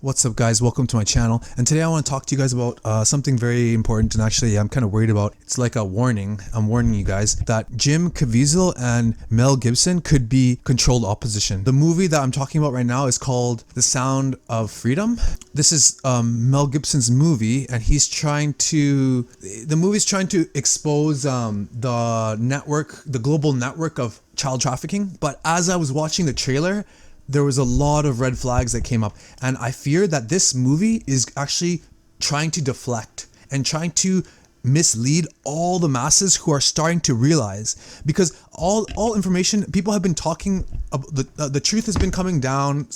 What's up, guys? Welcome to my channel. And today I want to talk to you guys about something very important, and actually I'm kind of worried about. It's like a warning. I'm warning you guys that Jim Caviezel and Mel Gibson could be controlled opposition. The movie that I'm talking about right now is called The Sound of Freedom. This is Mel Gibson's movie, and the movie's trying to expose the global network of child trafficking. But as I was watching the trailer, there was a lot of red flags that came up, and I fear that this movie is actually trying to deflect and trying to mislead all the masses who are starting to realize, because all information, people have been talking, the truth has been coming down,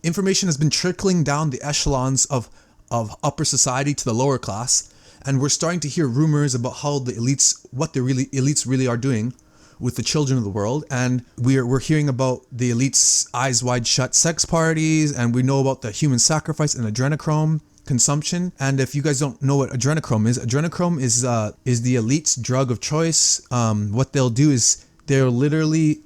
information has been trickling down the echelons of upper society to the lower class, and we're starting to hear rumors about how the elites really are doing with the children of the world. And we're hearing about the elites' eyes wide shut sex parties, and we know about the human sacrifice and adrenochrome consumption. And if you guys don't know what adrenochrome is the elite's drug of choice. What they'll do is they'll literally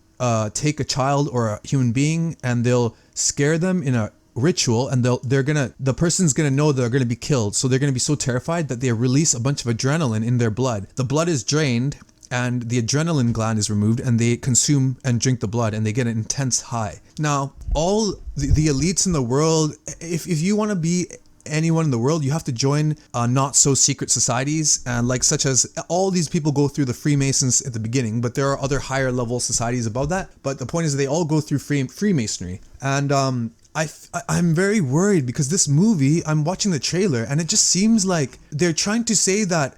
take a child or a human being, and they'll scare them in a ritual, and the person's gonna know they're gonna be killed, so they're gonna be so terrified that they release a bunch of adrenaline in their blood. The blood is drained and the adrenaline gland is removed, and they consume and drink the blood, and they get an intense high. Now, all the elites in the world, if you want to be anyone in the world, you have to join not so secret societies, and such as all these people go through the Freemasons at the beginning, but there are other higher level societies above that. But the point is, they all go through Freemasonry. And I'm very worried because this movie, I'm watching the trailer, and it just seems like they're trying to say that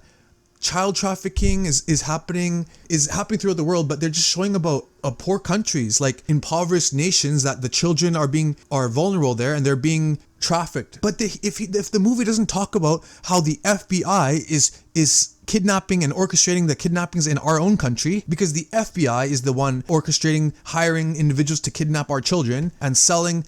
child trafficking is happening throughout the world, but they're just showing about poor countries, like impoverished nations, that the children are vulnerable there and they're being trafficked. But if the movie doesn't talk about how the FBI is kidnapping and orchestrating the kidnappings in our own country, because the FBI is the one orchestrating, hiring individuals to kidnap our children and selling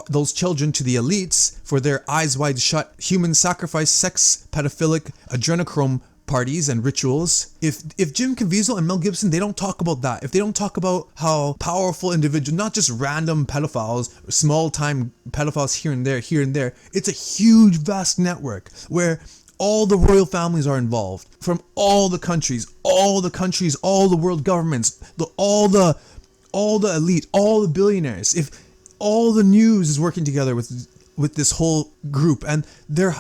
those children to the elites for their eyes wide shut human sacrifice, sex, pedophilic, adrenochrome parties and rituals. If Jim Caviezel and Mel Gibson, they don't talk about that, if they don't talk about how powerful individuals, not just random pedophiles, small time pedophiles here and there, it's a huge vast network where all the royal families are involved from all the countries, all the world governments, all the elite, all the billionaires. If all the news is working together with this whole group, and they're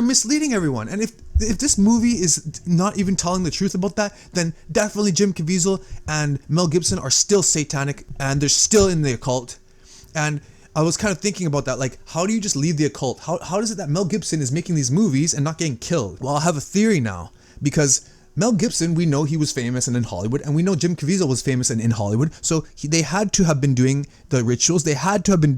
misleading everyone. And if this movie is not even telling the truth about that, then definitely Jim Caviezel and Mel Gibson are still satanic, and they're still in the occult. And I was kind of thinking about that, like, how do you just leave the occult? How is it that Mel Gibson is making these movies and not getting killed? Well, I have a theory now, because Mel Gibson, we know he was famous and in Hollywood, and we know Jim Caviezel was famous and in Hollywood, so they had to have been doing the rituals, they had to have been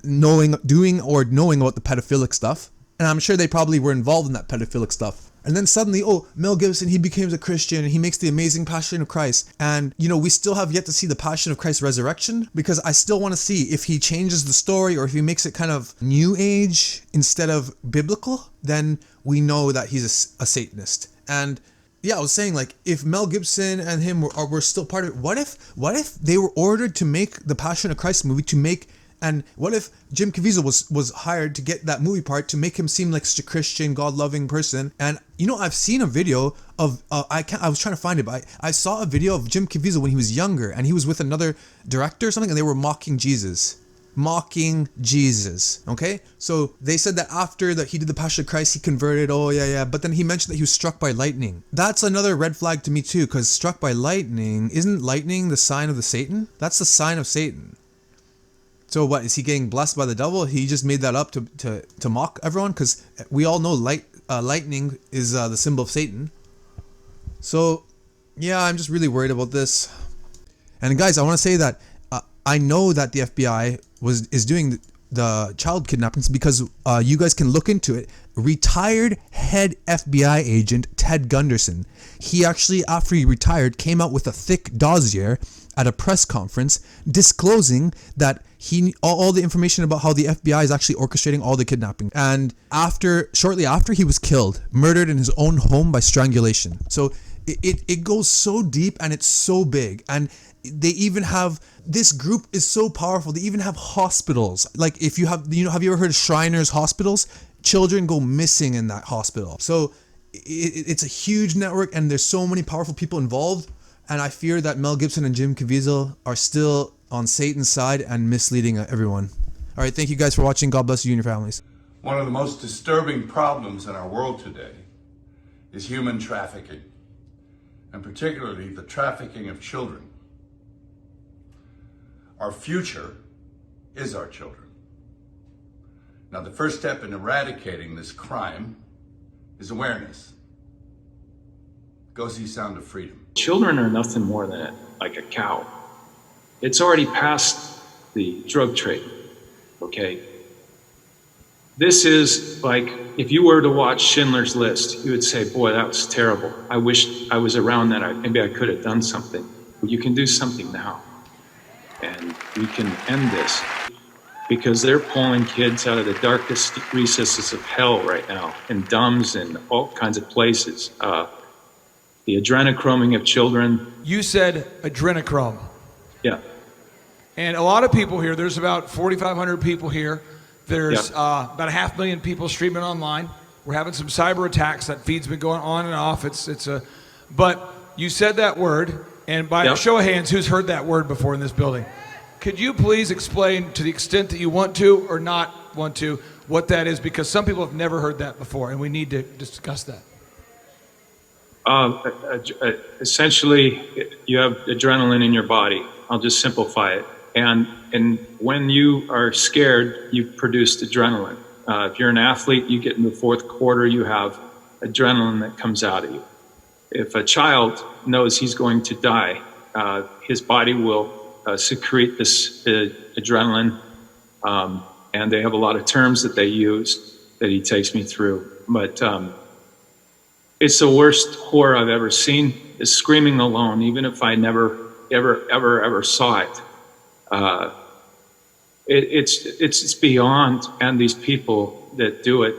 knowing about the pedophilic stuff. And I'm sure they probably were involved in that pedophilic stuff. And then suddenly, Mel Gibson, he becomes a Christian and he makes the amazing Passion of Christ. And, we still have yet to see the Passion of Christ resurrection, because I still want to see if he changes the story or if he makes it kind of new age instead of biblical. Then we know that he's a Satanist. And yeah, I was saying, like, if Mel Gibson and him were still part of it, what if they were ordered to make the Passion of Christ movie, and what if Jim Caviezel was hired to get that movie part to make him seem like such a Christian, God-loving person? And I've seen a video of I was trying to find it, but I saw a video of Jim Caviezel when he was younger, and he was with another director or something, and they were mocking Jesus. Okay, so they said that after that he did the Passion of Christ, he converted. But then he mentioned that he was struck by lightning. That's another red flag to me too, because struck by lightning, isn't lightning the sign of the Satan? That's the sign of Satan. So what, is he getting blessed by the devil? He just made that up to mock everyone, because we all know lightning is the symbol of Satan. So yeah, I'm just really worried about this. And guys, I want to say that I know that the FBI is doing the child kidnappings, because you guys can look into it. Retired head FBI agent Ted Gunderson, he actually, after he retired, came out with a thick dossier at a press conference disclosing that all the information about how the FBI is actually orchestrating all the kidnapping. And shortly after, he was murdered in his own home by strangulation. So it goes so deep and it's so big. And they even have, this group is so powerful. They even have hospitals. Like if you have, have you ever heard of Shriners Hospitals? Children go missing in that hospital. So it's a huge network, and there's so many powerful people involved. And I fear that Mel Gibson and Jim Caviezel are still on Satan's side and misleading everyone. All right, thank you guys for watching. God bless you and your families. One of the most disturbing problems in our world today is human trafficking, and particularly the trafficking of children. Our future is our children. Now, the first step in eradicating this crime is awareness. Go see Sound of Freedom. Children are nothing more than like a cow. It's already past the drug trade, okay? This is like, if you were to watch Schindler's List, you would say, boy, that was terrible. I wish I was around that. Maybe I could have done something. But you can do something now. And we can end this, because they're pulling kids out of the darkest recesses of hell right now, in dumbs and all kinds of places. The adrenochroming of children. You said adrenochrome. Yeah. And a lot of people here, there's about 4,500 people here. There's about 500,000 people streaming online. We're having some cyber attacks. That feed's been going on and off. But you said that word, and by a show of hands, who's heard that word before in this building? Could you please explain, to the extent that you want to or not want to, what that is? Because some people have never heard that before, and we need to discuss that. Essentially, you have adrenaline in your body. I'll just simplify it. And when you are scared, you produce adrenaline. If you're an athlete, you get in the fourth quarter, you have adrenaline that comes out of you. If a child knows he's going to die, his body will secrete this adrenaline. And they have a lot of terms that they use that he takes me through. But it's the worst horror I've ever seen, is screaming alone, even if I never, ever saw it. It's beyond, and these people that do it,